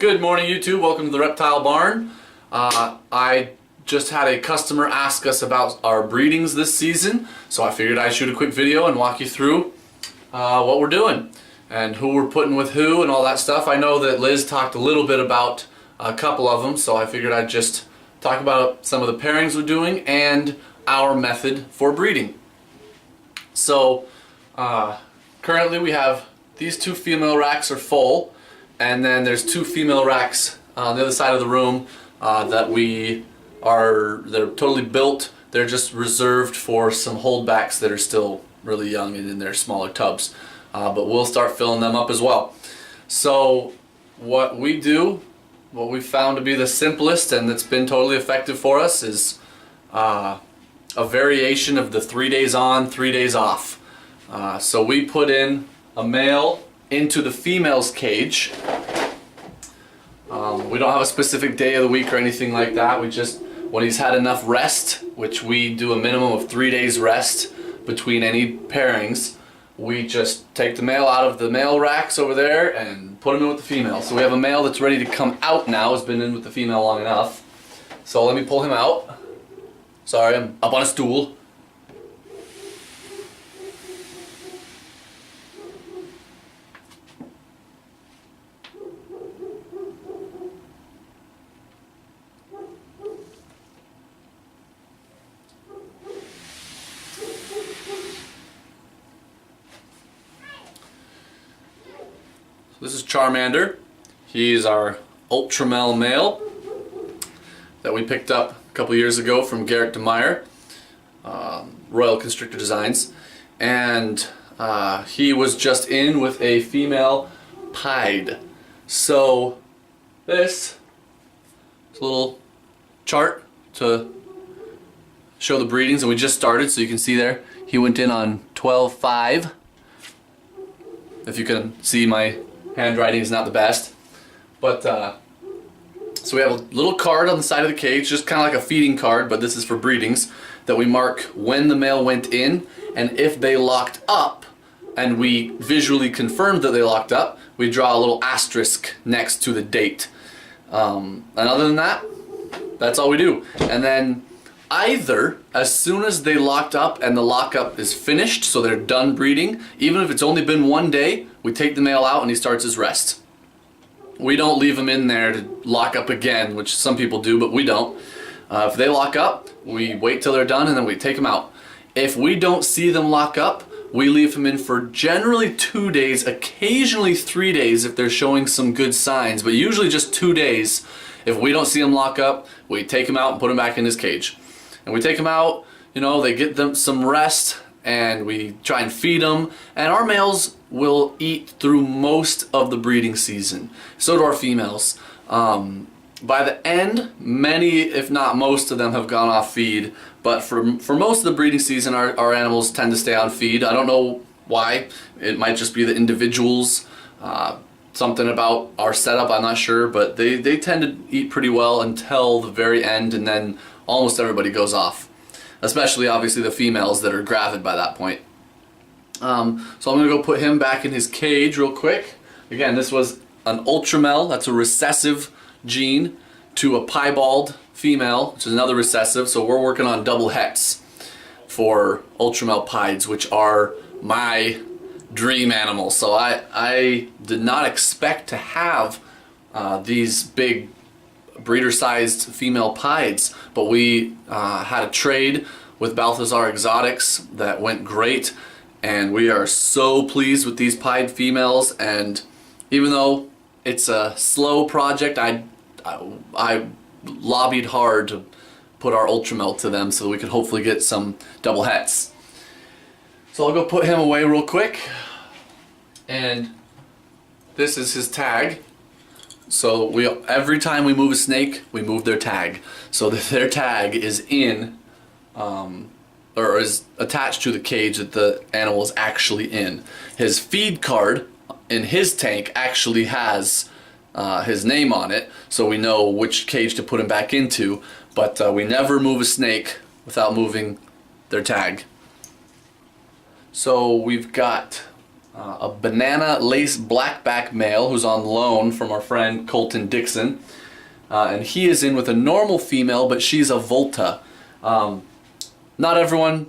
Good morning, YouTube. Welcome to the Reptile Barn. I just had a customer ask us about our breedings this season, so I figured I'd shoot a quick video and walk you through what we're doing and who we're putting with who and all that stuff. I know that Liz talked a little bit about a couple of them, so I figured I'd just talk about some of the pairings we're doing and our method for breeding. So currently we have these two female racks are full, and then there's two female racks on the other side of the room that they're totally built. They're just reserved for some holdbacks that are still really young and in their smaller tubs, but we'll start filling them up as well. So what we do, what we found to be the simplest and that's been totally effective for us, is a variation of the 3 days on, 3 days off. So we put in a male into the female's cage. We don't have a specific day of the week or anything like that. We just, when he's had enough rest, which we do a minimum of 3 days rest between any pairings, we just take the male out of the male racks over there and put him in with the female. So we have a male that's ready to come out now, has been in with the female long enough. So let me pull him out. Sorry, I'm up on a stool. This is Charmander. He's our ultramel male that we picked up a couple years ago from Garrett DeMeyer, Royal Constrictor Designs, and he was just in with a female pied. So this is a little chart to show the breedings, and we just started, so you can see there he went in on 12-5. If you can see, my handwriting is not the best, but so we have a little card on the side of the cage, just kind of like a feeding card, but this is for breedings, that we mark when the male went in, and if they locked up and we visually confirmed that they locked up, we draw a little asterisk next to the date. And other than that, that's all we do. And then either as soon as they locked up and the lockup is finished, so they're done breeding, even if it's only been 1 day, we take the male out and he starts his rest. We don't leave him in there to lock up again, which some people do, but we don't. If they lock up, we wait till they're done and then we take them out. If we don't see them lock up, we leave them in for generally 2 days, occasionally 3 days if they're showing some good signs, but usually just 2 days. If we don't see them lock up, we take him out and put him back in his cage. And we take them out, you know, they get them some rest, and we try and feed them, and our males will eat through most of the breeding season. So do our females. By the end, many, if not most of them, have gone off feed, but for most of the breeding season, our animals tend to stay on feed. I don't know why. It might just be the individuals, something about our setup, I'm not sure, but they tend to eat pretty well until the very end, and then almost everybody goes off, especially obviously the females that are gravid by that point. So I'm going to go put him back in his cage real quick. Again, this was an ultramel, that's a recessive gene, to a piebald female, which is another recessive, so we're working on double hets for ultramel pieds, which are my dream animals. So I did not expect to have these big breeder-sized female pieds, but we had a trade with Balthazar Exotics that went great, and we are so pleased with these pied females. And even though it's a slow project, I lobbied hard to put our ultramel to them so that we could hopefully get some double hets. So I'll go put him away real quick, and this is his tag. So every time we move a snake, we move their tag. So their tag is in, or is attached to the cage that the animal is actually in. His feed card in his tank actually has his name on it, so we know which cage to put him back into, but we never move a snake without moving their tag. So we've got a banana lace blackback male who's on loan from our friend Colton Dixon. And he is in with a normal female, but she's a Volta. Not everyone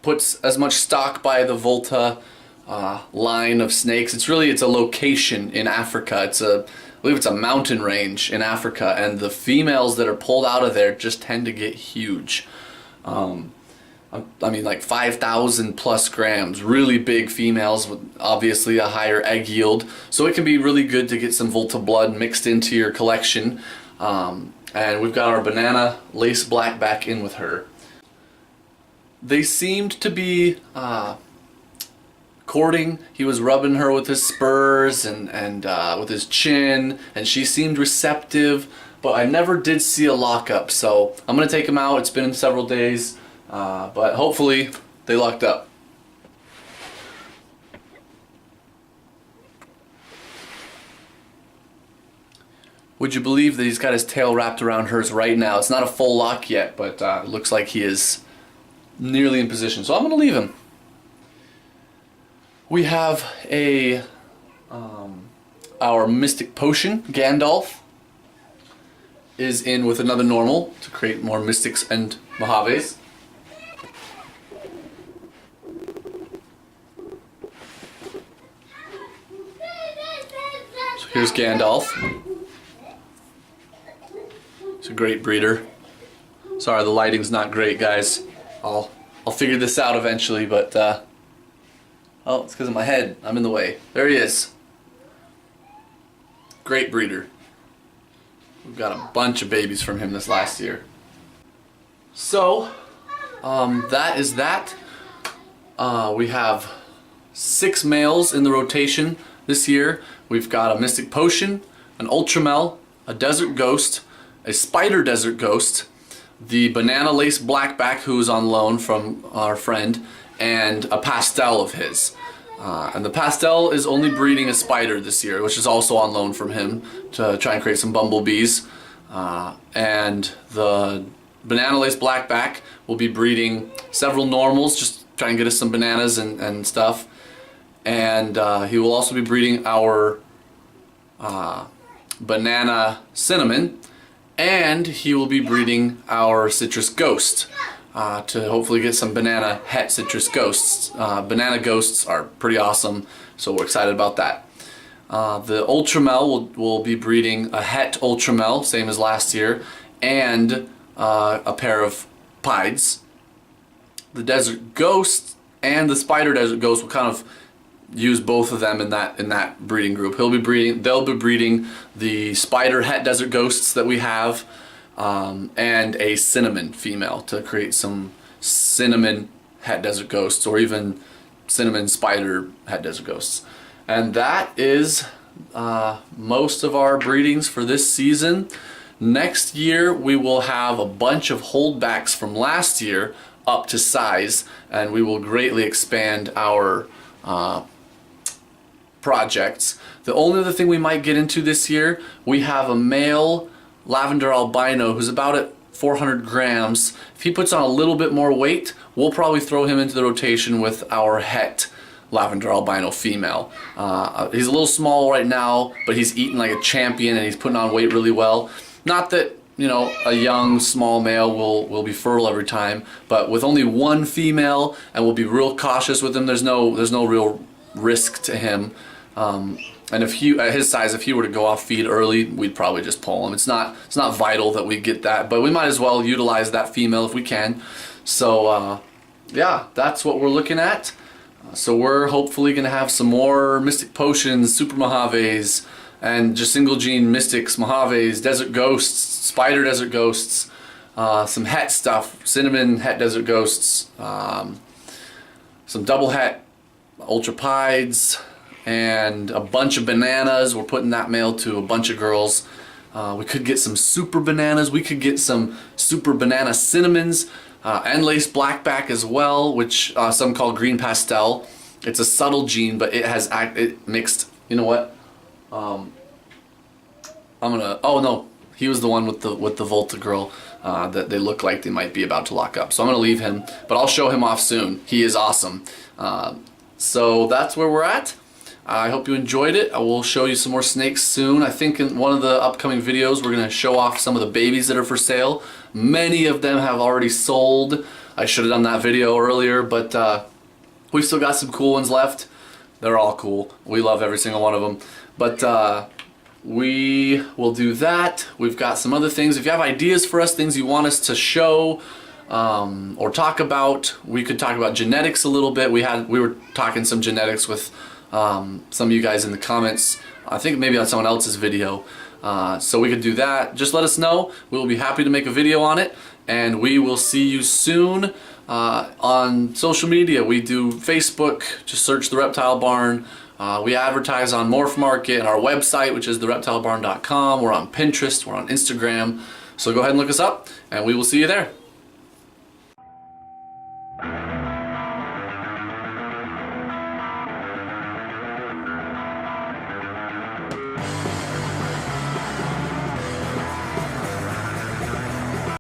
puts as much stock by the Volta line of snakes. It's a location in Africa. I believe it's a mountain range in Africa, and the females that are pulled out of there just tend to get huge. I mean, like 5,000 plus grams, really big females with obviously a higher egg yield. So it can be really good to get some Volta blood mixed into your collection. And we've got our banana lace blackback in with her. They seemed to be courting. He was rubbing her with his spurs and with his chin, and she seemed receptive, but I never did see a lockup. So I'm gonna take him out. It's been several days. But hopefully they locked up. Would you believe that he's got his tail wrapped around hers right now? It's not a full lock yet, but it looks like he is nearly in position. So I'm going to leave him. We have our Mystic Potion, Gandalf, is in with another normal to create more Mystics and Mojaves. Here's Gandalf. He's a great breeder. Sorry, the lighting's not great, guys. I'll figure this out eventually, but oh, it's because of my head. I'm in the way. There he is. Great breeder. We've got a bunch of babies from him this last year. So, that is that. We have 6 males in the rotation this year. We've got a Mystic Potion, an Ultramel, a Desert Ghost, a Spider Desert Ghost, the Banana Lace Blackback, who's on loan from our friend, and a Pastel of his. And the Pastel is only breeding a Spider this year, which is also on loan from him to try and create some bumblebees. And the Banana Lace Blackback will be breeding several normals, just try and get us some bananas and stuff. And he will also be breeding our Banana Cinnamon, and he will be breeding our Citrus Ghost to hopefully get some Banana Het Citrus Ghosts. Banana Ghosts are pretty awesome, so we're excited about that. The Ultramel will be breeding a Het Ultramel, same as last year, and a pair of Pieds. The Desert Ghost and the Spider Desert Ghost will kind of use both of them in that breeding group. They'll be breeding the Spider Het Desert Ghosts that we have, and a Cinnamon female to create some Cinnamon Het Desert Ghosts, or even Cinnamon Spider Het Desert Ghosts. And that is most of our breedings for this season. Next year we will have a bunch of holdbacks from last year up to size, and we will greatly expand our projects. The only other thing we might get into this year, we have a male lavender albino who's about at 400 grams. If he puts on a little bit more weight, we'll probably throw him into the rotation with our Het lavender albino female. He's a little small right now, but he's eating like a champion and he's putting on weight really well. Not that, you know, a young small male will be fertile every time, but with only one female, and we'll be real cautious with him. There's no real risk to him. And if he, at his size, if he were to go off feed early, we'd probably just pull him. It's not vital that we get that, but we might as well utilize that female if we can. So yeah, that's what we're looking at. So we're hopefully gonna have some more Mystic Potions, Super Mojaves, and just single gene Mystics, Mojaves, Desert Ghosts, Spider Desert Ghosts, some Het stuff, Cinnamon Het Desert Ghosts, some double Het Ultra Pieds, and a bunch of bananas. We're putting that male to a bunch of girls. We could get some super bananas. We could get some super banana cinnamons, and lace blackback as well, which some call green pastel. It's a subtle gene, but it mixed. You know what? I'm gonna. Oh no, he was the one with the Volta girl that they look like they might be about to lock up. So I'm gonna leave him, but I'll show him off soon. He is awesome. So that's where we're at. I hope you enjoyed it. I will show you some more snakes soon. I think in one of the upcoming videos we're going to show off some of the babies that are for sale. Many of them have already sold. I should have done that video earlier, but we've still got some cool ones left. They're all cool. We love every single one of them. But we will do that. We've got some other things. If you have ideas for us, things you want us to show or talk about, we could talk about genetics a little bit. We were talking some genetics with some of you guys in the comments. I think maybe on someone else's video. So we could do that. Just let us know. We will be happy to make a video on it. And we will see you soon on social media. We do Facebook. Just search The Reptile Barn. We advertise on Morph Market and our website, which is thereptilebarn.com. We're on Pinterest. We're on Instagram. So go ahead and look us up, and we will see you there.